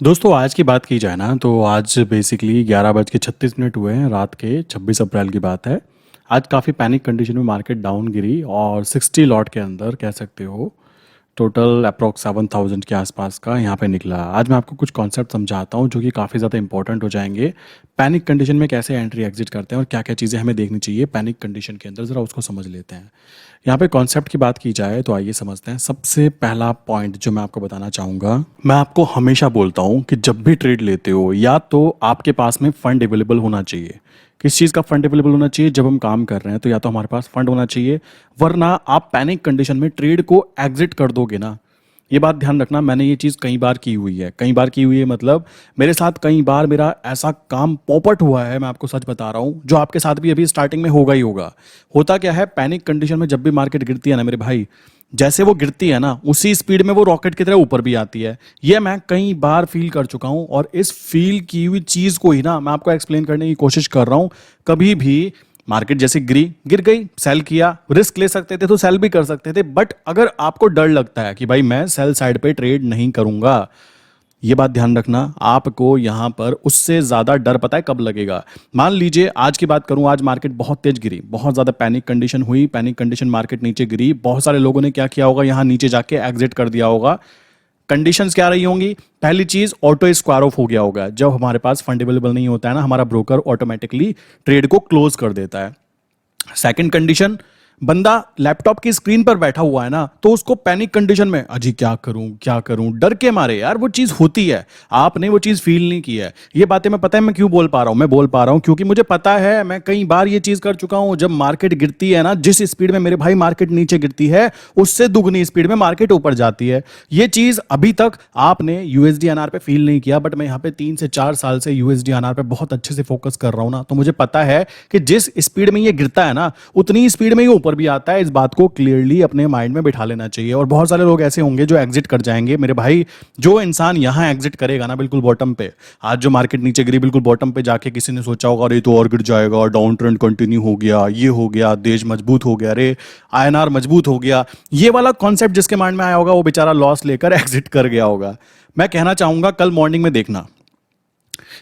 दोस्तों आज की बात की जाए ना तो आज बेसिकली 11:36 हुए हैं रात के 26 अप्रैल की बात है। आज काफ़ी पैनिक कंडीशन में मार्केट डाउन गिरी और 60 लॉट के अंदर कह सकते हो टोटल अप्रॉक्स 7,000 के आसपास का यहाँ पे निकला। आज मैं आपको कुछ कॉन्सेप्ट समझाता हूँ जो कि काफ़ी ज़्यादा इंपॉर्टेंट हो जाएंगे। पैनिक कंडीशन में कैसे एंट्री एग्जिट करते हैं और क्या क्या चीज़ें हमें देखनी चाहिए पैनिक कंडीशन के अंदर, ज़रा उसको समझ लेते हैं। यहाँ पे कॉन्सेप्ट की बात की जाए तो आइए समझते हैं। सबसे पहला पॉइंट जो मैं आपको बताना चाहूँगा, मैं आपको हमेशा बोलता हूँ कि जब भी ट्रेड लेते हो या तो आपके पास में फंड अवेलेबल होना चाहिए। किस चीज़ का फंड अवेलेबल होना चाहिए? जब हम काम कर रहे हैं तो या तो हमारे पास फंड होना चाहिए, वरना आप पैनिक कंडीशन में ट्रेड को एग्जिट कर दोगे ना। ये बात ध्यान रखना, मैंने ये चीज़ कई बार की हुई है। कई बार की हुई है मतलब मेरे साथ कई बार मेरा ऐसा काम पॉपट हुआ है, मैं आपको सच बता रहा हूँ, जो आपके साथ भी अभी स्टार्टिंग में होगा ही होगा। होता क्या है, पैनिक कंडीशन में जब भी मार्केट गिरती है ना मेरे भाई, जैसे वो गिरती है ना उसी स्पीड में वो रॉकेट की तरह ऊपर भी आती है। ये मैं कई बार फील कर चुका हूं और इस फील की हुई चीज को ही ना मैं आपको एक्सप्लेन करने की कोशिश कर रहा हूं। कभी भी मार्केट जैसे गिर गई, सेल किया, रिस्क ले सकते थे तो सेल भी कर सकते थे, बट अगर आपको डर लगता है कि भाई मैं सेल साइड पे ट्रेड नहीं करूंगा, ये बात ध्यान रखना। आपको यहां पर उससे ज्यादा डर पता है कब लगेगा? मान लीजिए आज की बात करूं, आज मार्केट बहुत तेज गिरी, बहुत ज्यादा पैनिक कंडीशन हुई, पैनिक कंडीशन मार्केट नीचे गिरी, बहुत सारे लोगों ने क्या किया होगा, यहां नीचे जाके एग्जिट कर दिया होगा। कंडीशंस क्या रही होंगी? पहली चीज, ऑटो स्क्वायर ऑफ हो गया होगा। जब हमारे पास फंड अवेलेबल नहीं होता है ना, हमारा ब्रोकर ऑटोमेटिकली ट्रेड को क्लोज कर देता है। सेकंड कंडीशन, बंदा लैपटॉप की स्क्रीन पर बैठा हुआ है ना, तो उसको पैनिक कंडीशन में अजी क्या करूं डर के मारे, यार वो चीज होती है, आपने वो चीज फील नहीं की है। ये बातें मैं पता है मैं क्यों बोल पा रहा हूं, मैं बोल पा रहा हूं क्योंकि मुझे पता है, मैं कई बार ये चीज कर चुका हूं। जब मार्केट गिरती है ना, जिस स्पीड में मेरे भाई मार्केट नीचे गिरती है उससे दुगनी स्पीड में मार्केट ऊपर जाती है। ये चीज अभी तक आपने यूएसडी एनआर पे फील नहीं किया, बट मैं यहाँ पे 3 से 4 साल से यूएसडी एनआर पे बहुत अच्छे से फोकस कर रहा हूं ना, तो मुझे पता है कि जिस स्पीड में ये गिरता है ना उतनी स्पीड में ये ऊपर भी आता है। इस बात को क्लियरली अपने माइंड में बिठा लेना चाहिए। और बहुत सारे लोग ऐसे होंगे जो एग्जिट कर जाएंगे मेरे भाई। जो इंसान यहां एग्जिट करेगा ना बिल्कुल बॉटम पे, आज जो मार्केट नीचे गिरी बिल्कुल बॉटम पे जाके किसी ने सोचा होगा अरे तो और गिर जाएगा, डाउन ट्रेंड कंटिन्यू हो गया, ये हो गया, देश मजबूत हो गया, अरे आईएनआर मजबूत हो गया, ये वाला कॉन्सेप्ट जिसके माइंड में आया होगा वो बेचारा लॉस लेकर एग्जिट कर गया होगा। मैं कहना चाहूंगा कल मॉर्निंग में देखना,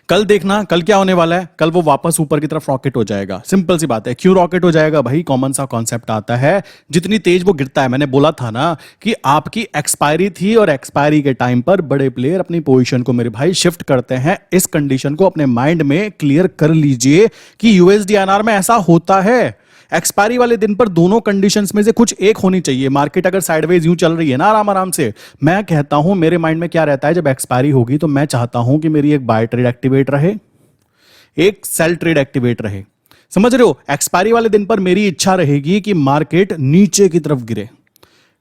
कल देखना, कल क्या होने वाला है, कल वो वापस ऊपर की तरफ रॉकेट हो जाएगा। सिंपल सी बात है। क्यों रॉकेट हो जाएगा भाई? कॉमन सा कॉन्सेप्ट आता है, जितनी तेज वो गिरता है, मैंने बोला था ना कि आपकी एक्सपायरी थी और एक्सपायरी के टाइम पर बड़े प्लेयर अपनी पोजीशन को मेरे भाई शिफ्ट करते हैं। इस कंडीशन को अपने माइंड में क्लियर कर लीजिए कि यूएसडीआरआर में ऐसा होता है। एक्सपायरी वाले दिन पर दोनों कंडीशंस में से कुछ एक होनी चाहिए। मार्केट अगर साइडवेज यूं चल रही है ना आराम आराम से, मैं कहता हूं मेरे माइंड में क्या रहता है, जब एक्सपायरी होगी तो मैं चाहता हूं कि मेरी एक बाय ट्रेड एक्टिवेट रहे, एक सेल ट्रेड एक्टिवेट रहे। समझ रहे हो? एक्सपायरी वाले दिन पर मेरी इच्छा रहेगी कि मार्केट नीचे की तरफ गिरे,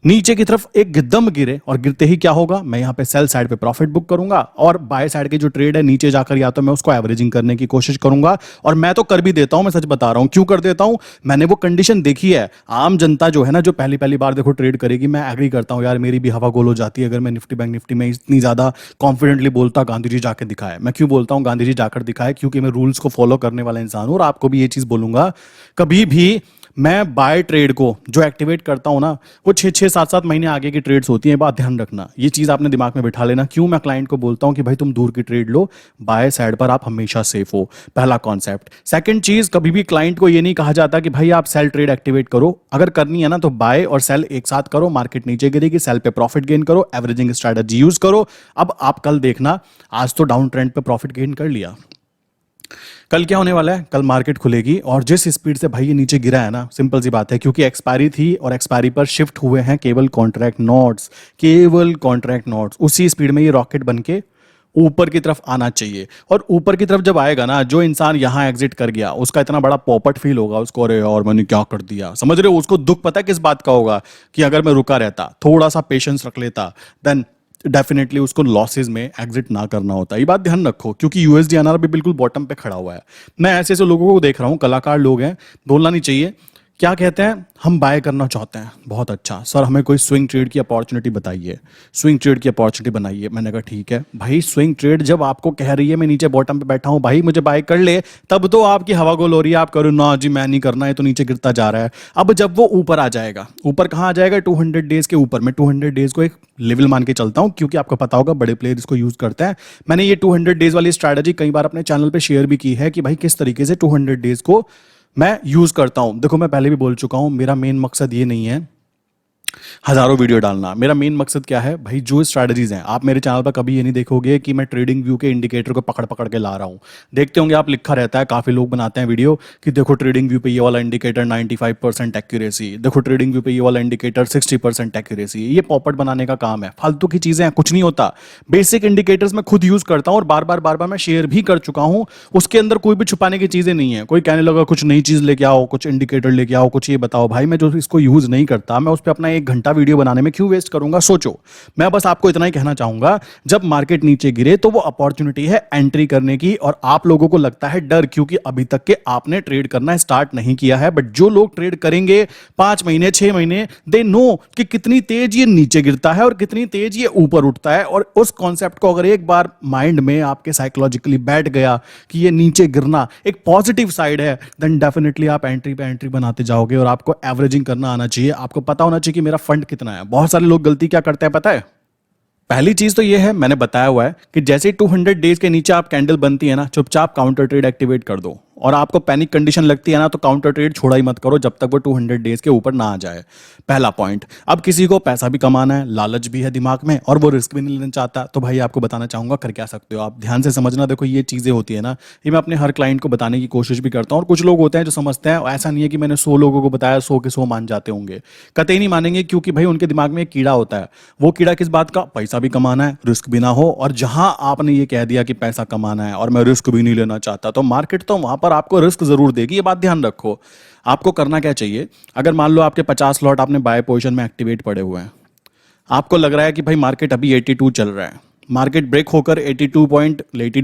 नीचे की तरफ एक गिद्दम गिरे, और गिरते ही क्या होगा, मैं यहां पे सेल साइड पे प्रॉफिट बुक करूंगा और बाय साइड की जो ट्रेड है नीचे जाकर या तो मैं उसको एवरेजिंग करने की कोशिश करूंगा। और मैं तो कर भी देता हूं, मैं सच बता रहा हूं क्यों कर देता हूं, मैंने वो कंडीशन देखी है। आम जनता जो है ना, जो पहली पहली बार देखो ट्रेड करेगी, मैं एग्री करता हूं यार, मेरी भी हवा गोल हो जाती है अगर मैं निफ्टी बैंक निफ्टी में इतनी ज्यादा कॉन्फिडेंटली बोलता गांधी जी जाकर दिखाए। मैं क्यों बोलता हूं गांधी जी जाकर दिखाए? क्योंकि मैं रूल्स को फॉलो करने वाला इंसान हूं। और आपको भी ये चीज बोलूंगा, कभी भी मैं बाय ट्रेड को जो एक्टिवेट करता हूं ना, वो 6-6 7-7 महीने आगे की ट्रेड्स होती हैं। बात ध्यान रखना, ये चीज आपने दिमाग में बिठा लेना। क्यों मैं क्लाइंट को बोलता हूं कि भाई तुम दूर की ट्रेड लो, बाय साइड पर आप हमेशा सेफ हो। पहला कॉन्सेप्ट। सेकंड चीज, कभी भी क्लाइंट को ये नहीं कहा जाता कि भाई आप सेल ट्रेड एक्टिवेट करो। अगर करनी है ना तो बाय और सेल एक साथ करो। मार्केट नीचे गिरेगी, सेल पे प्रॉफिट गेन करो, एवरेजिंग स्ट्रेटजी यूज करो। अब आप कल देखना, आज तो डाउन ट्रेंड पे प्रॉफिट गेन कर लिया, कल क्या होने वाला है, कल मार्केट खुलेगी और जिस स्पीड से भाई ये नीचे गिरा है ना, सिंपल सी बात है, क्योंकि एक्सपायरी थी और एक्सपायरी पर शिफ्ट हुए हैं केवल कॉन्ट्रैक्ट नोट्स, केवल कॉन्ट्रैक्ट नोट्स, उसी स्पीड में ये रॉकेट बन के ऊपर की तरफ आना चाहिए। और ऊपर की तरफ जब आएगा ना, जो इंसान यहां एग्जिट कर गया उसका इतना बड़ा पॉपट फील होगा उसको, अरे और मैंने क्या कर दिया। समझ रहे हो? उसको दुख पता है किस बात का होगा, कि अगर मैं रुका रहता, थोड़ा सा पेशेंस रख लेता, देन डेफिनेटली उसको लॉसेज में एग्जिट ना करना होता। ये बात ध्यान रखो, क्योंकि यूएसडीएनआर भी बिल्कुल बॉटम पे खड़ा हुआ है। मैं ऐसे ऐसे लोगों को देख रहा हूँ, कलाकार लोग हैं, बोलना नहीं चाहिए, क्या कहते हैं, हम बाय करना चाहते हैं, बहुत अच्छा सर, हमें कोई स्विंग ट्रेड की अपॉर्चुनिटी बताइए, स्विंग ट्रेड की अपॉर्चुनिटी बनाइए। मैंने कहा ठीक है भाई, स्विंग ट्रेड जब आपको कह रही है मैं नीचे बॉटम पे बैठा हूं भाई मुझे बाय कर ले, तब तो आपकी हवा गोल हो रही है, आप करो ना जी मैं नहीं करना है, तो नीचे गिरता जा रहा है। अब जब वो ऊपर आ जाएगा, ऊपर कहाँ आ जाएगा, 200 डेज के ऊपर, मैं 200 डेज को एक लेवल मान के चलता हूं, क्योंकि आपको पता होगा बड़े प्लेयर इसको यूज करते हैं। मैंने ये 200 डेज वाली स्ट्रैटेजी कई बार अपने चैनल पे शेयर भी की है कि भाई किस तरीके से 200 डेज को मैं यूज करता हूं। देखो मैं पहले भी बोल चुका हूं, मेरा मेन मकसद ये नहीं है हजारों वीडियो डालना। मेरा मेन मकसद क्या है भाई, जो स्ट्रैटेजीज हैं, आप मेरे चैनल पर कभी ये नहीं देखोगे कि मैं ट्रेडिंग व्यू के इंडिकेटर को पकड़ पकड़ के ला रहा हूं। देखते होंगे आप, लिखा रहता है, काफी लोग बनाते हैं वीडियो कि देखो ट्रेडिंग व्यू पे ये वाला इंडिकेटर 95% एक्यूरेसी, देखो ट्रेडिंग व्यू पे ये वाला इंडिकेटर 60% एक्यूरेसी। ये पॉपट बनाने का काम है, फालतू की चीजें हैं, कुछ नहीं होता। बेसिक इंडिकेटर्स मैं खुद यूज करता हूं और बार बार मैं शेयर भी कर चुका हूं। उसके अंदर कोई भी छुपाने की चीजें नहीं है। कोई कहने लगा कुछ नई चीज लेके आओ, कुछ इंडिकेटर लेके आओ, कुछ ये बताओ, भाई मैं जो इसको यूज नहीं करता, मैं उस पर अपना 1 घंटा वीडियो बनाने में क्यों वेस्ट करूंगा, सोचो। मैं बस आपको इतना ही कहना चाहूंगा, जब मार्केट नीचे गिरे तो वो अपॉर्चुनिटी है एंट्री करने की, और आप लोगों को लगता है डर, क्योंकि अभी तक के आपने ट्रेड करना स्टार्ट नहीं किया है। बट जो लोग ट्रेड करेंगे 5 महीने 6 महीने, दे नो कि कितनी तेज ये नीचे गिरता है और कितनी तेज ये ऊपर उठता है। और उस कॉन्सेप्ट को अगर एक बार माइंड में आपके साइकोलॉजिकली बैठ गया कि ये नीचे गिरना एक पॉजिटिव साइड है, देन डेफिनेटली आप एंट्री पे एंट्री बनाते जाओगे। और आपको एवरेजिंग करना आना चाहिए, आपको पता होना चाहिए कि मेरा फंड कितना है। बहुत सारे लोग गलती क्या करते हैं पता है, पहली चीज तो ये है, मैंने बताया हुआ है कि जैसे 200 डेज के नीचे आप कैंडल बनती है ना, चुपचाप काउंटर ट्रेड एक्टिवेट कर दो। और आपको पैनिक कंडीशन लगती है ना, तो काउंटर ट्रेड छोड़ा ही मत करो जब तक वो 200 डेज के ऊपर ना आ जाए। पहला पॉइंट। अब किसी को पैसा भी कमाना है, लालच भी है दिमाग में, और वो रिस्क भी नहीं लेना चाहता, तो भाई आपको बताना चाहूंगा कर क्या सकते हो आप, ध्यान से समझना। देखो ये चीजें होती है ना, ये मैं अपने हर क्लाइंट को बताने की कोशिश भी करता हूँ। और कुछ लोग होते हैं जो समझते हैं, ऐसा नहीं है कि मैंने 100 लोगों को बताया 100 के 100 मान जाते होंगे, कतई नहीं मानेंगे, क्योंकि भाई उनके दिमाग में एक कीड़ा होता है। वो कीड़ा किस बात का, पैसा भी कमाना है, रिस्क भी ना हो। और जहां आपने ये कह दिया कि पैसा कमाना है और मैं रिस्क भी नहीं लेना चाहता, तो मार्केट तो वहां पर आपको रिस्क जरूर देगी, ये बात ध्यान रखो। आपको करना क्या चाहिए, अगर मान लो आपके 50 लॉट आपने बाय पोजीशन में एक्टिवेट पड़े हुए हैं, आपको लग रहा है कि भाई मार्केट अभी 82 चल रहा है, मार्केट ब्रेक होकर 82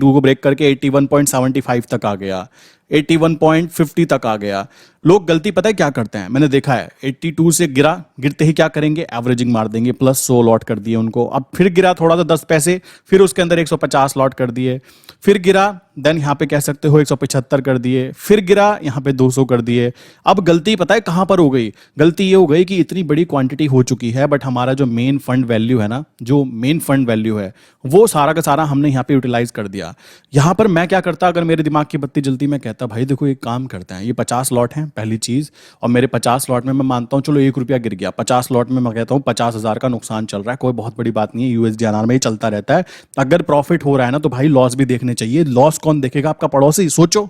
को ब्रेक करके 81.75 तक आ गया, 81.50 तक आ गया। लोग गलती पता है क्या करते हैं, मैंने देखा है, 82 से गिरा, गिरते ही क्या करेंगे, एवरेजिंग मार देंगे, प्लस 100 लॉट कर दिए उनको। अब फिर गिरा थोड़ा सा 10 पैसे, फिर उसके अंदर 150 लॉट कर दिए, फिर गिरा, देन यहां पे कह सकते हो 175 कर दिए, फिर गिरा यहां पे 200 कर दिए। अब गलती पता है कहां पर हो गई, गलती ये हो गई कि इतनी बड़ी क्वांटिटी हो चुकी है, बट हमारा जो मेन फंड वैल्यू है ना, जो मेन फंड वैल्यू है, वो सारा का सारा हमने यहाँ पे यूटिलाइज कर दिया। यहां पर मैं क्या करता, अगर मेरे दिमाग की बत्ती जलती, मैं कहता भाई देखो एक काम करते हैं, ये 50 लॉट हैं पहली चीज, और मेरे 50 लॉट में मैं मानता हूं चलो 1 रुपया गिर गया, 50 लॉट में मैं कहता हूं 50,000 का नुकसान चल रहा है, कोई बहुत बड़ी बात नहीं है, यूएसडी आर में ही चलता रहता है। अगर प्रॉफिट हो रहा है ना, तो भाई लॉस भी देखने चाहिए। लॉस कौन देखेगा, आपका पड़ोसी, सोचो।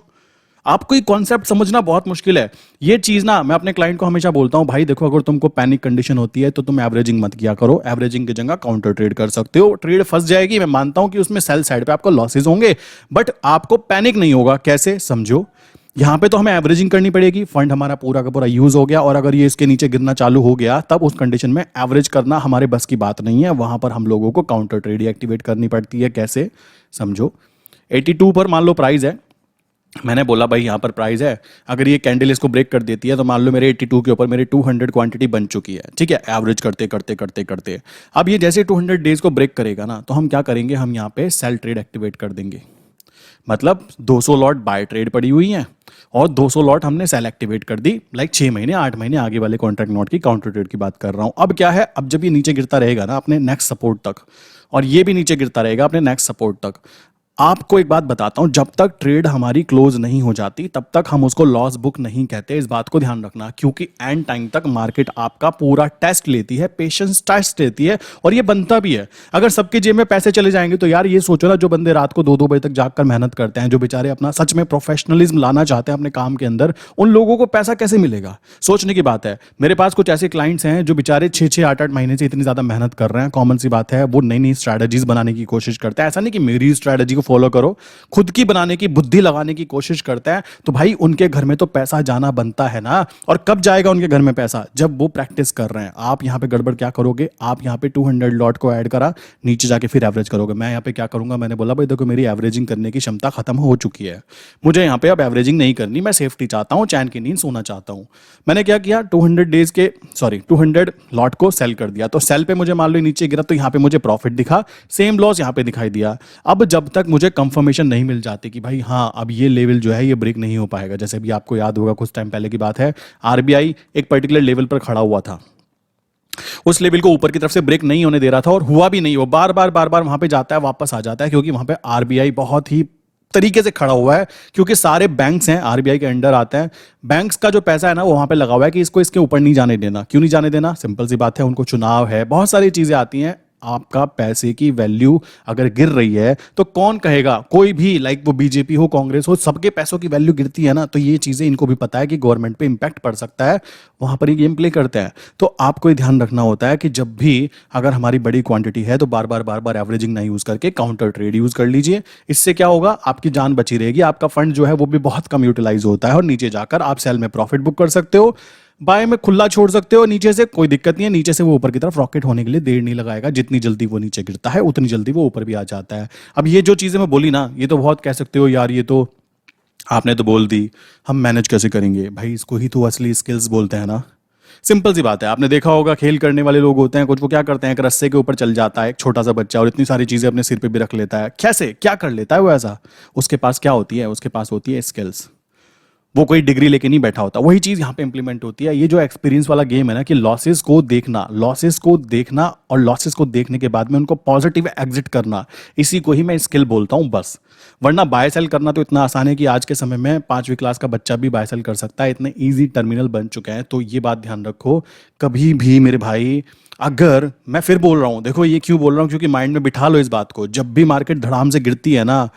आपको ये कॉन्सेप्ट समझना बहुत मुश्किल है। ये चीज ना मैं अपने क्लाइंट को हमेशा बोलता हूं, भाई देखो अगर तुमको पैनिक कंडीशन होती है तो तुम एवरेजिंग मत किया करो, एवरेजिंग की जगह काउंटर ट्रेड कर सकते हो। ट्रेड फंस जाएगी, मैं मानता हूं कि उसमें सेल साइड पे आपको लॉसेस होंगे, बट आपको पैनिक नहीं होगा। कैसे, समझो। यहां पे तो हमें एवरेजिंग करनी पड़ेगी, फंड हमारा पूरा का पूरा यूज हो गया, और अगर ये इसके नीचे गिरना चालू हो गया, तब उस कंडीशन में एवरेज करना हमारे बस की बात नहीं है। वहां पर हम लोगों को काउंटर ट्रेड एक्टिवेट करनी पड़ती है। कैसे, समझो। 82 पर मान लो प्राइस है, मैंने बोला भाई यहां पर प्राइस है, अगर ये कैंडल इसको ब्रेक कर देती है तो मान लो मेरे 82 के ऊपर मेरे 200 क्वांटिटी बन चुकी है, ठीक है, एवरेज करते करते करते करते। अब ये जैसे 200 डेज को ब्रेक करेगा ना, तो हम क्या करेंगे, हम यहाँ पे सेल ट्रेड एक्टिवेट कर देंगे। मतलब 200 लॉट बाय ट्रेड पड़ी हुई हैं और 200 लॉट हमने सेल एक्टिवेट कर दी, लाइक 6 महीने 8 महीने आगे वाले कॉन्ट्रैक्ट नोट की काउंटर ट्रेड की बात कर रहा हूं। अब क्या है, अब जब ये नीचे गिरता रहेगा ना अपने नेक्स्ट सपोर्ट तक, और ये भी नीचे गिरता रहेगा अपने नेक्स्ट सपोर्ट तक, आपको एक बात बताता हूं, जब तक ट्रेड हमारी क्लोज नहीं हो जाती तब तक हम उसको लॉस बुक नहीं कहते। इस बात को ध्यान रखना, क्योंकि एंड टाइम तक मार्केट आपका पूरा टेस्ट लेती है, पेशेंस टेस्ट लेती है, और ये बनता भी है। अगर सबके जेब में पैसे चले जाएंगे तो यार ये सोचो ना, जो बंदे रात को 2-2 बजे तक जागकर मेहनत करते हैं, जो बेचारे अपना सच में प्रोफेशनलिज्म लाना चाहते हैं अपने काम के अंदर, उन लोगों को पैसा कैसे मिलेगा, सोचने की बात है। मेरे पास कुछ ऐसे क्लाइंट्स हैं जो बेचारे 6-6 8-8 महीने से इतनी ज्यादा मेहनत कर रहे हैं, कॉमन सी बात है, वो नई नई स्ट्रैटेजीज बनाने की कोशिश करते हैं। ऐसा नहीं कि मेरी स्ट्रैटेजी को फॉलो करो, खुद की बनाने की बुद्धि लगाने की कोशिश करते हैं, तो भाई उनके घर में तो पैसा जाना बनता है ना। और कब जाएगा उनके घर में पैसा? जब वो प्रैक्टिस कर रहे हैं। आप यहाँ पे गड़बड़ क्या करोगे, आप यहाँ पे 200 लॉट को ऐड करा, नीचे जाके फिर एवरेज करोगे। मैं यहाँ पे क्या करूंगा, मैंने बोला भाई देखो मेरी एवरेजिंग करने की क्षमता खत्म हो चुकी है, मुझे यहाँ पे अब एवरेजिंग नहीं करनी, मैं सेफ्टी चाहता हूँ, चैन की नींद सोना चाहता हूँ। मैंने क्या किया, 200 लॉट को सेल कर दिया। तो सेल पे मुझे मान लो नीचे गिरा, तो यहाँ पे मुझे प्रॉफिट दिखा, सेम लॉस यहाँ पे दिखाई दिया। अब जब तक मुझे कंफर्मेशन नहीं मिल जाती कि भाई हाँ अब ये लेवल जो है ये ब्रेक नहीं हो पाएगा, जैसे भी आपको याद होगा कुछ टाइम पहले की बात है, आरबीआई एक पर्टिकुलर लेवल पर खड़ा हुआ था, उस लेवल को ऊपर की तरफ से ब्रेक नहीं होने दे रहा था, और हुआ भी नहीं, वो बार बार वहां पे जाता है वापस आ जाता है, क्योंकि वहां पे आरबीआई बहुत ही तरीके से खड़ा हुआ है, क्योंकि सारे बैंक्स हैं आरबीआई के अंडर आते हैं, बैंक्स का जो पैसा है ना वो वहां पे लगा हुआ है कि इसको इसके ऊपर नहीं जाने देना। क्यों नहीं जाने देना? सिंपल सी बात है, उनको चुनाव है, बहुत सारी चीजें आती हैं। आपका पैसे की वैल्यू अगर गिर रही है तो कौन कहेगा, कोई भी, लाइक वो बीजेपी हो कांग्रेस हो, सबके पैसों की वैल्यू गिरती है ना, तो ये चीजें इनको भी पता है कि गवर्नमेंट पे इंपैक्ट पड़ सकता है, वहां पर ये गेम प्ले करते हैं। तो आपको ये ध्यान रखना होता है कि जब भी अगर हमारी बड़ी क्वांटिटी है तो बार बार एवरेजिंग ना यूज करके काउंटर ट्रेड यूज कर लीजिए। इससे क्या होगा, आपकी जान बची रहेगी, आपका फंड जो है वो भी बहुत कम यूटिलाइज होता है, और नीचे जाकर आप सेल में प्रॉफिट बुक कर सकते हो, बाय में खुला छोड़ सकते हो, नीचे से कोई दिक्कत नहीं है, नीचे से वो ऊपर की तरफ रॉकेट होने के लिए देर नहीं लगाएगा, जितनी जल्दी वो नीचे गिरता है उतनी जल्दी वो ऊपर भी आ जाता है। अब ये जो चीजें मैं बोली ना, ये तो बहुत कह सकते हो यार ये तो आपने तो बोल दी, हम मैनेज कैसे करेंगे? भाई इसको ही तो असली स्किल्स बोलते हैं ना। सिंपल सी बात है, आपने देखा होगा खेल करने वाले लोग होते हैं कुछ, वो क्या करते हैं, एक रस्से के ऊपर चल जाता है एक छोटा सा बच्चा, और इतनी सारी चीजें अपने सिर पे भी रख लेता है। कैसे क्या कर लेता है वो ऐसा? उसके पास क्या होती है? उसके पास होती है स्किल्स, वो कोई डिग्री लेके नहीं बैठा होता। वही चीज यहाँ पे इंप्लीमेंट होती है। ये जो एक्सपीरियंस वाला गेम है ना, कि लॉसेस को देखना और लॉसेस को देखने के बाद में उनको पॉजिटिव एग्जिट करना, इसी को ही मैं स्किल बोलता हूँ बस। वरना बाय सेल करना तो इतना आसान है कि आज के समय में 5वीं क्लास का बच्चा भी बाय सेल कर सकता है, इतने ईजी टर्मिनल बन चुके हैं। तो ये बात ध्यान रखो कभी भी मेरे भाई। अगर मैं फिर बोल रहा हूँ, देखो ये क्यों बोल रहा हूँ, क्योंकि माइंड में बिठा लो इस बात को, जब भी मार्केट धड़ाम से गिरती है ना,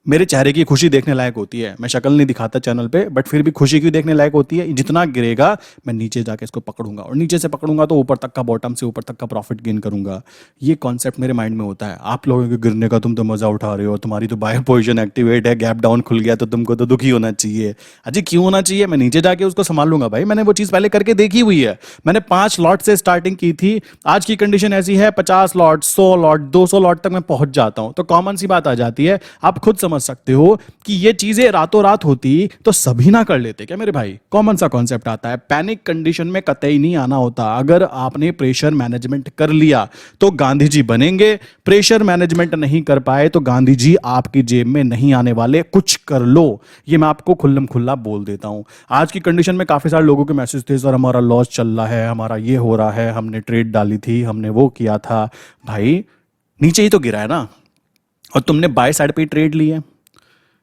मेरे चेहरे की खुशी देखने लायक होती है। मैं शक्ल नहीं दिखाता चैनल पे, बट फिर भी खुशी क्यों देखने लायक होती है, जितना गिरेगा मैं नीचे जाके इसको पकड़ूंगा, और नीचे से पकड़ूंगा तो ऊपर तक का, बॉटम से ऊपर तक का प्रॉफिट गेन करूंगा। ये कॉन्सेप्ट मेरे माइंड में होता है। आप लोगों के गिरने का तुम तो मजा उठा रहे हो, तुम्हारी तो बाय पोजीशन एक्टिवेट है, गैप डाउन खुल गया तो तुमको तो दुखी होना चाहिए। अजय क्यों होना चाहिए? मैं नीचे जाके उसको संभाल लूंगा भाई, मैंने वो चीज पहले करके देखी हुई है। मैंने 5 लॉट से स्टार्टिंग की थी, आज की कंडीशन ऐसी है 50 लॉट, 100 लॉट, 200 लॉट तक मैं पहुंच जाता हूं। तो कॉमन सी बात आ जाती है, आप खुद समझ सकते हो कि ये चीजें रातों रात होती तो सभी ना कर लेते क्या मेरे भाई? कॉमन सा कॉन्सेप्ट आता है, पैनिक कंडीशन में कतई नहीं आना होता। अगर आपने प्रेशर मैनेजमेंट कर लिया तो गांधी जी बनेंगे, प्रेशर मैनेजमेंट नहीं कर पाए तो गांधी जी आपकी जेब में नहीं आने वाले। कुछ कर लो, ये मैं आपको खुल्लम खुल्ला बोल देता हूं। आज की कंडीशन में काफी सारे लोगों के मैसेज थे, सर हमारा लॉस चल रहा है, हमारा ये हो रहा है, हमने ट्रेड डाली थी, हमने वो किया था। भाई नीचे ही तो गिरा है ना, और तुमने बाय साइड पे ट्रेड ली है,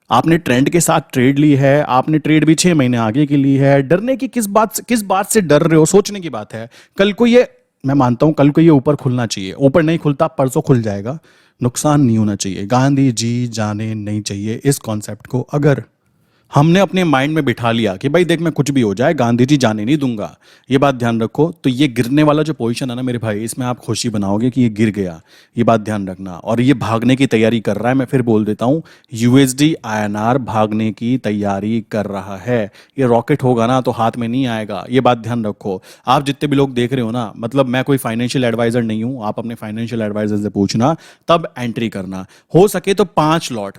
आपने ट्रेंड के साथ ट्रेड ली है, आपने ट्रेड भी 6 महीने आगे की ली है। डरने की किस बात से डर रहे हो? सोचने की बात है। कल को ये, मैं मानता हूं कल को ये ऊपर खुलना चाहिए, ऊपर नहीं खुलता परसों खुल जाएगा, नुकसान नहीं होना चाहिए। गांधी जी जाने नहीं चाहिए इस कॉन्सेप्ट को। अगर हमने अपने माइंड में बिठा लिया कि भाई देख मैं कुछ भी हो जाए गांधी जी जाने नहीं दूंगा, ये बात ध्यान रखो, तो ये गिरने वाला जो पोजीशन है ना मेरे भाई, इसमें आप खुशी बनाओगे कि ये गिर गया, ये बात ध्यान रखना। और ये भागने की तैयारी कर रहा है, मैं फिर बोल देता हूं, यूएसडी आईएनआर भागने की तैयारी कर रहा है। ये रॉकेट होगा ना तो हाथ में नहीं आएगा, ये बात ध्यान रखो। आप जितने भी लोग देख रहे हो ना, मतलब मैं कोई फाइनेंशियल एडवाइजर नहीं हूं, आप अपने फाइनेंशियल एडवाइजर से पूछना, तब एंट्री करना। हो सके तो 5 लॉट,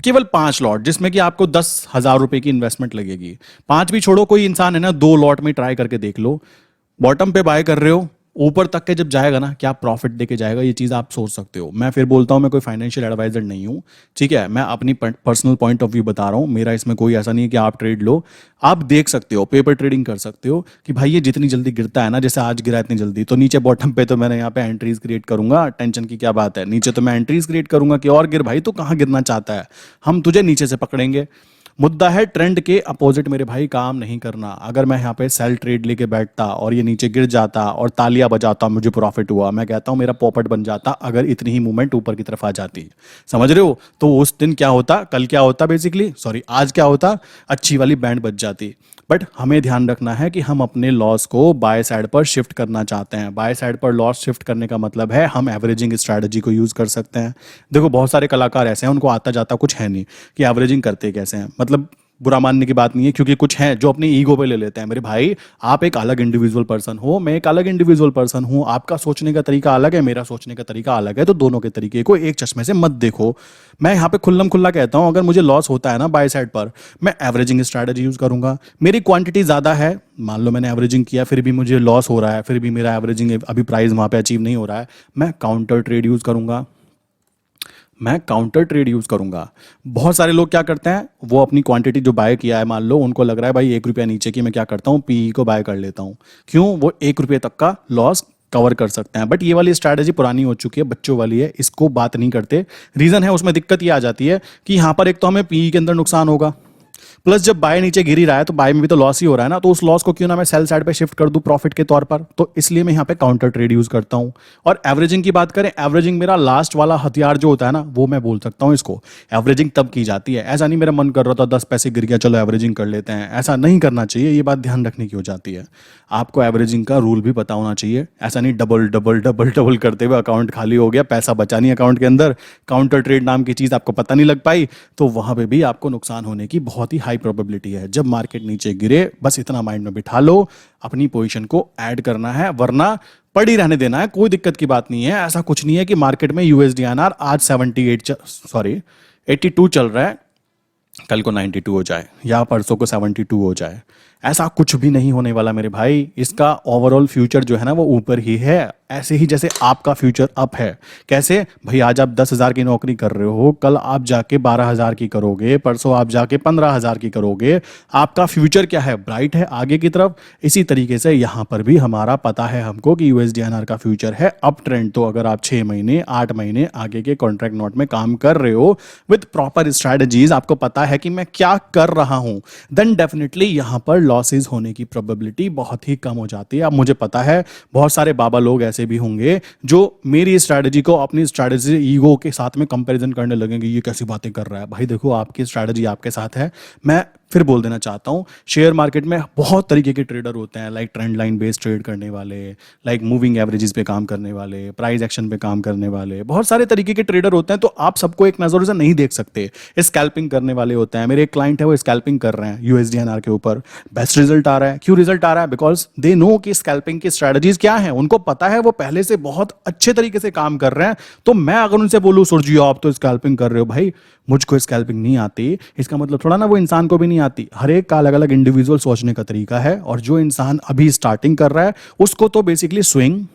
केवल 5 लॉट, जिसमें कि आपको 10,000 रुपए की इन्वेस्टमेंट लगेगी। 5 भी छोड़ो, कोई इंसान है ना 2 लॉट में ट्राई करके देख लो। बॉटम पे बाय कर रहे हो, ऊपर तक के जब जाएगा ना क्या प्रॉफिट देके जाएगा, ये चीज आप सोच सकते हो। मैं फिर बोलता हूं मैं कोई फाइनेंशियल एडवाइजर नहीं हूं, ठीक है, मैं अपनी पर्सनल पॉइंट ऑफ व्यू बता रहा हूं। मेरा इसमें कोई ऐसा नहीं है कि आप ट्रेड लो, आप देख सकते हो, पेपर ट्रेडिंग कर सकते हो कि भाई ये जितनी जल्दी गिरता है ना, जैसे आज गिरा इतनी जल्दी, तो नीचे बॉटम पे तो मैंने यहाँ पे एंट्रीज क्रिएट करूंगा, टेंशन की क्या बात है। नीचे तो मैं एंट्रीज क्रिएट करूंगा कि और गिर भाई, तो कहाँ गिरना चाहता है, हम तुझे नीचे से पकड़ेंगे। मुद्दा है ट्रेंड के अपोजिट मेरे भाई काम नहीं करना। अगर मैं यहाँ पे सेल ट्रेड लेके बैठता और ये नीचे गिर जाता और तालियां बजाता, मुझे प्रॉफिट हुआ, मैं कहता हूँ मेरा पॉपट बन जाता अगर इतनी ही मूवमेंट ऊपर की तरफ आ जाती। समझ रहे हो? तो उस दिन क्या होता, कल क्या होता, बेसिकली सॉरी आज क्या होता, अच्छी वाली बैंड बज जाती। बट हमें ध्यान रखना है कि हम अपने लॉस को बाय साइड पर शिफ्ट करना चाहते हैं। बाय साइड पर लॉस शिफ्ट करने का मतलब है हम एवरेजिंग स्ट्रैटेजी को यूज कर सकते हैं। देखो बहुत सारे कलाकार ऐसे हैं उनको आता जाता कुछ है नहीं कि एवरेजिंग करते कैसे हैं। मतलब बुरा मानने की बात नहीं है, क्योंकि कुछ हैं जो अपनी ईगो पे ले लेते हैं। मेरे भाई आप एक अलग इंडिविजुअल पर्सन हो, मैं एक अलग इंडिविजुअल पर्सन हूं, आपका सोचने का तरीका अलग है, मेरा सोचने का तरीका अलग है, तो दोनों के तरीके को एक चश्मे से मत देखो। मैं यहाँ पे खुल्लम खुल्ला कहता हूँ, अगर मुझे लॉस होता है ना बाय साइड पर, मैं एवरेजिंग स्ट्रैटेजी यूज करूंगा। मेरी क्वांटिटी ज्यादा है, मान लो मैंने एवरेजिंग किया फिर भी मुझे लॉस हो रहा है, फिर भी मेरा एवरेजिंग अभी प्राइस वहां पे अचीव नहीं हो रहा है, मैं काउंटर ट्रेड यूज करूंगा। मैं काउंटर ट्रेड यूज करूंगा। बहुत सारे लोग क्या करते हैं, वो अपनी क्वांटिटी जो बाय किया है, मान लो उनको लग रहा है भाई 1 रुपया नीचे की, मैं क्या करता हूँ पीई को बाय कर लेता हूँ। क्यों? वो 1 रुपये तक का लॉस कवर कर सकते हैं। बट ये वाली स्ट्रैटेजी पुरानी हो चुकी है, बच्चों वाली है, इसको बात नहीं करते। रीजन है उसमें दिक्कत ये आ जाती है कि यहाँ पर एक तो हमें पीई के अंदर नुकसान होगा, प्लस जब बाय नीचे गिर ही रहा है तो बाय में भी तो लॉस ही हो रहा है ना, तो उस लॉस को क्यों ना मैं सेल साइड पे शिफ्ट कर दूं प्रॉफिट के तौर पर। तो इसलिए मैं यहाँ पे काउंटर ट्रेड यूज करता हूं। और एवरेजिंग की बात करें, एवरेजिंग मेरा लास्ट वाला हथियार जो होता है ना, वो मैं बोल सकता हूं इसको। एवरेजिंग तब की जाती है, ऐसा नहीं मेरा मन कर रहा था 10 पैसे गिर गया चलो एवरेजिंग कर लेते हैं, ऐसा नहीं करना चाहिए। ये बात ध्यान रखने की हो जाती है। आपको एवरेजिंग का रूल भी पता होना चाहिए। ऐसा नहीं डबल डबल डबल डबल करते हुए अकाउंट खाली हो गया, पैसा बचा नहीं अकाउंट के अंदर, काउंटर ट्रेड नाम की चीज आपको पता नहीं लग पाई, तो वहां पे भी आपको नुकसान होने की बहुत ही हाई प्रोबेबिलिटी है। जब मार्केट नीचे गिरे बस इतना माइंड में बिठा लो, अपनी पोजीशन को ऐड करना है, वरना पड़ी रहने देना है। कोई दिक्कत की बात नहीं है। ऐसा कुछ नहीं है कि मार्केट में यूएसडी आरआर आज 82 चल रहा है, कल को 92 हो जाए या परसों को 72 हो जाए, ऐसा कुछ भी नहीं होने वाला मेरे भाई। इसका ओवरऑल फ्यूचर जो है ना वो ऊपर ही है, ऐसे ही जैसे आपका फ्यूचर अप है। कैसे भाई? आज आप 10,000 की नौकरी कर रहे हो, कल आप जाके 12,000 की करोगे, परसों आप जाके 15,000 की करोगे। आपका फ्यूचर क्या है? ब्राइट है आगे की तरफ। इसी तरीके से यहाँ पर भी हमारा पता है हमको कि यूएसडीएनआर का फ्यूचर है अप ट्रेंड। तो अगर आप 6 महीने 8 महीने आगे के कॉन्ट्रैक्ट नोट में काम कर रहे हो विद प्रॉपर स्ट्रैटेजीज, आपको पता है कि मैं क्या कर रहा हूं, देन डेफिनेटली यहां पर लॉसेज होने की प्रोबेबिलिटी बहुत ही कम हो जाती है। अब मुझे पता है बहुत सारे बाबा लोग ऐसे भी होंगे जो मेरी स्ट्रैटेजी को अपनी स्ट्रैटेजी ईगो के साथ में कंपैरिजन करने लगेंगे, ये कैसी बातें कर रहा है। भाई देखो आपकी स्ट्रैटेजी आपके साथ है। मैं फिर बोल देना चाहता हूं, शेयर मार्केट में बहुत तरीके के ट्रेडर होते हैं, like trend line based trade करने वाले, लाइक मूविंग एवरेजेस पे काम करने वाले, प्राइस एक्शन पे काम करने वाले, बहुत सारे तरीके के ट्रेडर होते हैं। तो आप सबको एक नजर से नहीं देख सकते। स्कैल्पिंग करने वाले होते हैं। मेरे एक क्लाइंट है वो स्कैल्पिंग कर रहे हैं यूएसडीएनआर के ऊपर, बेस्ट रिजल्ट आ रहा है। क्यों रिजल्ट आ रहा है? बिकॉज दे नो कि स्कैल्पिंग की स्ट्रैटेजीज क्या है, उनको पता है, वो पहले से बहुत अच्छे तरीके से काम कर रहे हैं। तो मैं अगर उनसे बोलूं सुरजी आप तो स्कैल्पिंग कर रहे हो, भाई मुझको स्कैल्पिंग नहीं आती, इसका मतलब थोड़ा ना वो इंसान को भी नहीं आती। हर एक का अलग अलग इंडिविजुअल सोचने का तरीका है। और जो इंसान अभी स्टार्टिंग कर रहा है उसको तो बेसिकली स्विंग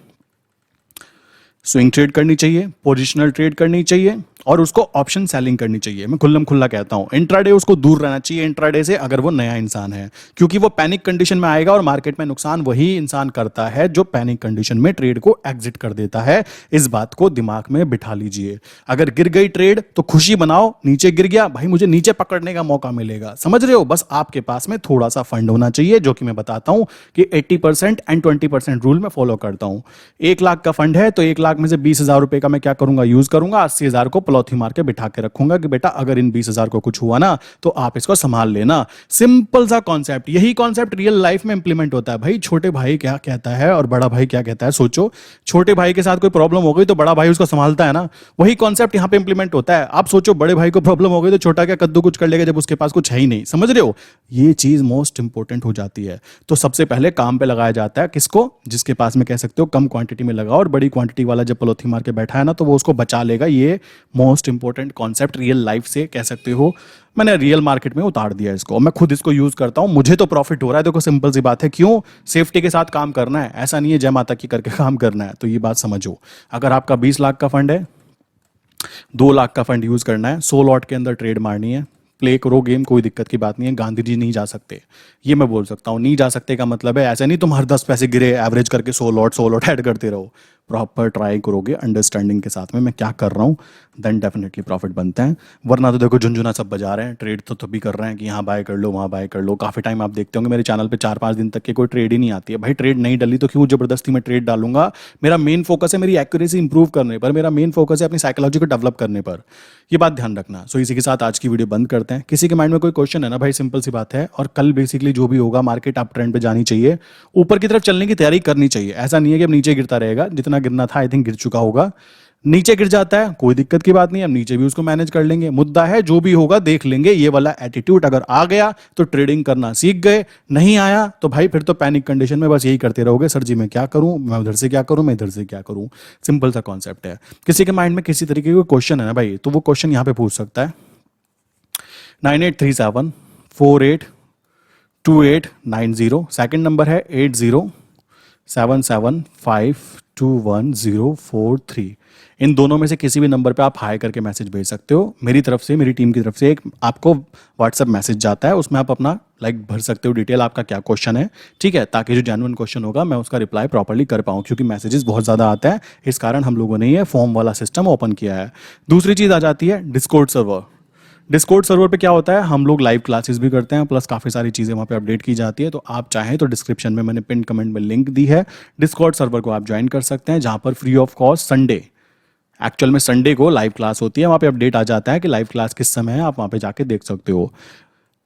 ट्रेड करनी चाहिए, पोजिशनल ट्रेड करनी चाहिए, और उसको ऑप्शन सेलिंग करनी चाहिए। मैं खुल्लम खुल्ला कहता हूं, इंट्राडे उसको दूर रहना चाहिए इंट्राडे से, अगर वो नया इंसान है, क्योंकि वो पैनिक कंडीशन में आएगा और मार्केट में नुकसान वही इंसान करता है जो पैनिक कंडीशन में ट्रेड को एग्जिट कर देता है। इस बात को दिमाग में बिठा लीजिए। अगर गिर गई ट्रेड तो खुशी बनाओ, नीचे गिर गया भाई मुझे नीचे पकड़ने का मौका मिलेगा। समझ रहे हो? बस आपके पास में थोड़ा सा फंड होना चाहिए, जो कि मैं बताता हूं कि 80% एंड 20% रूल में फॉलो करता हूं। 1 लाख का फंड है तो 1 लाख में से 20,000 रुपए का मैं क्या करूंगा? यूज करूंगा। 80,000 को पलौथी मार के बिठा के रखूंगा कि बेटा अगर इन 20,000 को कुछ हुआ ना तो आप इसको संभाल लेना। सिंपल सा कॉन्सेप्ट। यही कॉन्सेप्ट रियल लाइफ में इंप्लीमेंट होता है। भाई छोटे भाई क्या कहता है और बड़ा भाई क्या कहता है, सोचो। छोटे भाई के साथ कोई प्रॉब्लम हो गई तो बड़ा भाई उसको संभालता है ना, वही कॉन्सेप्ट यहां पे इंप्लीमेंट होता है। आप सोचो बड़े भाई को प्रॉब्लम हो गई तो छोटा क्या कद्दू कुछ कर लेगा जब उसके पास कुछ है ही नहीं। समझ रहे हो? ये चीज मोस्ट इंपॉर्टेंट हो जाती है। तो सबसे पहले काम पे लगाया जाता है किसको? जिसके पास में कह सकते हो कम क्वांटिटी में लगाओ, और बड़ी क्वांटिटी वाला जब पलोथी मार के बैठा है ना तो वो उसको बचा लेगा। ये most important concept real life से कह सकते हो मैंने रियल मार्केट में उतार दिया इसको। मैं खुद इसको यूज करता हूं, मुझे तो प्रॉफिट हो रहा है। देखो सिंपल सी बात है। क्यों? सेफ्टी के साथ काम करना है, ऐसा नहीं है जय माता की करके काम करना है। तो ये बात समझो। अगर आपका 20 लाख का फंड है, 2 लाख का फंड यूज करना है, 100 लॉट के अंदर ट्रेड मारनी है, प्ले करो गेम, कोई दिक्कत की बात नहीं है। गांधी जी नहीं जा सकते, ये मैं बोल सकता हूँ। नहीं जा सकते का मतलब है ऐसा नहीं तुम हर 10 पैसे गिरे एवरेज करके 100 लॉट ऐड करते रहो। प्रॉपर ट्राई करोगे अंडरस्टैंडिंग के साथ में मैं क्या कर रहा हूँ, देन डेफिनेटली प्रॉफिट बनते हैं। वरना तो देखो झुंझुना सब बजा रहे हैं, ट्रेड तो तभी कर रहे हैं कि यहाँ बाय कर लो वहाँ बाय कर लो। काफ़ी टाइम आप देखते होंगे मेरे चैनल पे 4-5 दिन तक के कोई ट्रेड ही नहीं आती है। भाई ट्रेड नहीं डली तो क्यों ज़बरदस्ती मैं ट्रेड डालूंगा। मेरा मेन फोकस है मेरी एक्यूरेसी इंप्रूव करने पर, मेरा मेन फोकस है अपनी साइकोलॉजी को डेवलप करने पर। ये बात ध्यान रखना। सो इसी के साथ आज की वीडियो बंद करते हैं। किसी के माइंड में कोई क्वेश्चन है ना भाई, सिंपल सी बात है। और कल बेसिकली जो भी होगा मार्केट अप ट्रेंड पे जानी चाहिए, ऊपर की तरफ चलने की तैयारी करनी चाहिए। ऐसा नहीं है कि अब नीचे गिरता रहेगा, जितना गिरना था आई थिंक गिर चुका होगा। नीचे गिर जाता है कोई दिक्कत की बात नहीं है, अब नीचे भी उसको मैनेज कर लेंगे। मुद्दा है जो भी होगा देख लेंगे। ये वाला एटीट्यूड अगर आ गया तो ट्रेडिंग करना सीख गए, नहीं आया तो भाई फिर तो पैनिक कंडीशन में बस यही करते रहोगे, सर जी मैं क्या करूं, मैं उधर से क्या करूं, मैं इधर से क्या करूं। सिंपल सा कॉन्सेप्ट है। किसी के माइंड में किसी तरीके का क्वेश्चन है ना भाई, तो वो क्वेश्चन यहाँ पे पूछ सकता है। 9837482890। सेकंड नंबर है 8077521043। इन दोनों में से किसी भी नंबर पे आप हाई करके मैसेज भेज सकते हो। मेरी तरफ से, मेरी टीम की तरफ से एक आपको व्हाट्सएप मैसेज जाता है, उसमें आप अपना भर सकते हो डिटेल, आपका क्या क्वेश्चन है, ठीक है, ताकि जो जेन्युइन क्वेश्चन होगा मैं उसका रिप्लाई प्रॉपर्ली कर पाऊँ। क्योंकि मैसेजेस बहुत ज़्यादा आता है, इस कारण हम लोगों ने ये फॉर्म वाला सिस्टम ओपन किया है। दूसरी चीज़ आ जाती है डिस्कॉर्ड सर्वर। डिस्कॉर्ड सर्वर पे क्या होता है, हम लोग लाइव क्लासेस भी करते हैं, प्लस काफ़ी सारी चीज़ें वहाँ पे अपडेट की जाती है। तो आप चाहें तो डिस्क्रिप्शन में मैंने पिन कमेंट में लिंक दी है, डिस्कॉर्ड सर्वर को आप ज्वाइन कर सकते हैं, जहाँ पर free of cost Sunday, actual में संडे को लाइव क्लास होती है। वहाँ पे अपडेट आ जाता है कि लाइव क्लास किस समय है, आप वहाँ पे जाके देख सकते हो।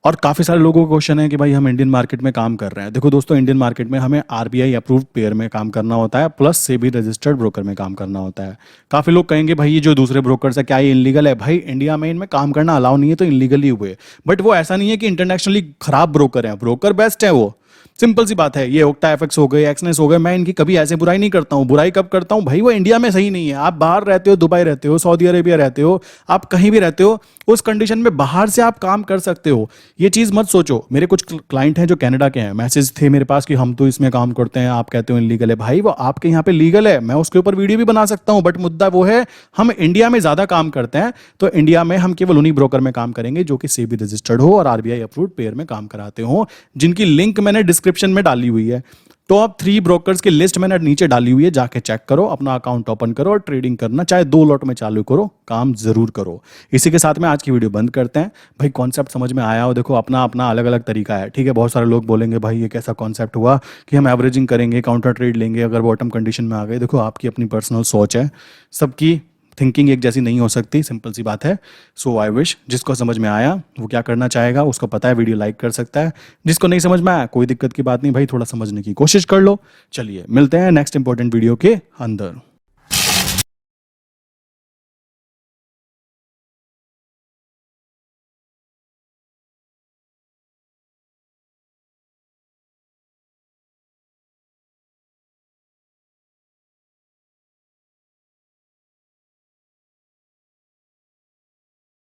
और काफ़ी सारे लोगों का क्वेश्चन है कि भाई हम इंडियन मार्केट में काम कर रहे हैं। देखो दोस्तों, इंडियन मार्केट में हमें आरबीआई अप्रूव्ड पेयर में काम करना होता है, प्लस सेबी रजिस्टर्ड ब्रोकर में काम करना होता है। काफ़ी लोग कहेंगे भाई ये जो दूसरे ब्रोकर्स है क्या ये इनलीगल है। भाई इंडिया में इनमें काम करना अलाउ नहीं है तो इनलीगल ही हुए। बट वो ऐसा नहीं है कि इंटरनेशनली खराब ब्रोकर हैं, ब्रोकर बेस्ट है वो। सिंपल सी बात है, ये ओक्टा एफएक्स हो गए, एक्सनेस हो गए, मैं इनकी कभी ऐसे बुराई नहीं करता हूँ। बुराई कब करता हूँ भाई, वो इंडिया में सही नहीं है। आप बाहर रहते हो, दुबई रहते हो, सऊदी अरेबिया रहते हो, आप कहीं भी रहते हो, उस कंडीशन में बाहर से आप काम कर सकते हो। ये चीज़ मत सोचो। मेरे कुछ क्लाइंट हैं जो कनाडा के हैं, मैसेज थे मेरे पास कि हम तो इसमें काम करते हैं, आप कहते हो इनलीगल है। भाई वो आपके यहाँ पे लीगल है, मैं उसके ऊपर वीडियो भी बना सकता हूँ। बट मुद्दा वो है हम इंडिया में ज़्यादा काम करते हैं, तो इंडिया में हम केवल उन्हीं ब्रोकर में काम करेंगे जो कि सेबी रजिस्टर्ड हो और आरबीआई अप्रूव्ड पेयर में काम कराते हो, जिनकी लिंक मैंने डिस्क्रिप्शन में डाली हुई है। टॉप 3 ब्रोकर्स की लिस्ट मैंने नीचे डाली हुई है, जाके चेक करो, अपना अकाउंट ओपन करो और ट्रेडिंग करना चाहे 2 लॉट में चालू करो, काम जरूर करो। इसी के साथ में आज की वीडियो बंद करते हैं। भाई कॉन्सेप्ट समझ में आया हो, देखो अपना अपना अलग अलग तरीका है, ठीक है। बहुत सारे लोग बोलेंगे भाई ये कैसा कॉन्सेप्ट हुआ कि हम एवरेजिंग करेंगे, काउंटर ट्रेड लेंगे अगर बॉटम कंडीशन में आ गए। देखो आपकी अपनी पर्सनल सोच है, सबकी थिंकिंग एक जैसी नहीं हो सकती, सिंपल सी बात है। सो आई विश जिसको समझ में आया वो क्या करना चाहेगा उसको पता है, वीडियो लाइक कर सकता है। जिसको नहीं समझ में आया कोई दिक्कत की बात नहीं भाई, थोड़ा समझने की कोशिश कर लो। चलिए मिलते हैं नेक्स्ट इंपॉर्टेंट वीडियो के अंदर।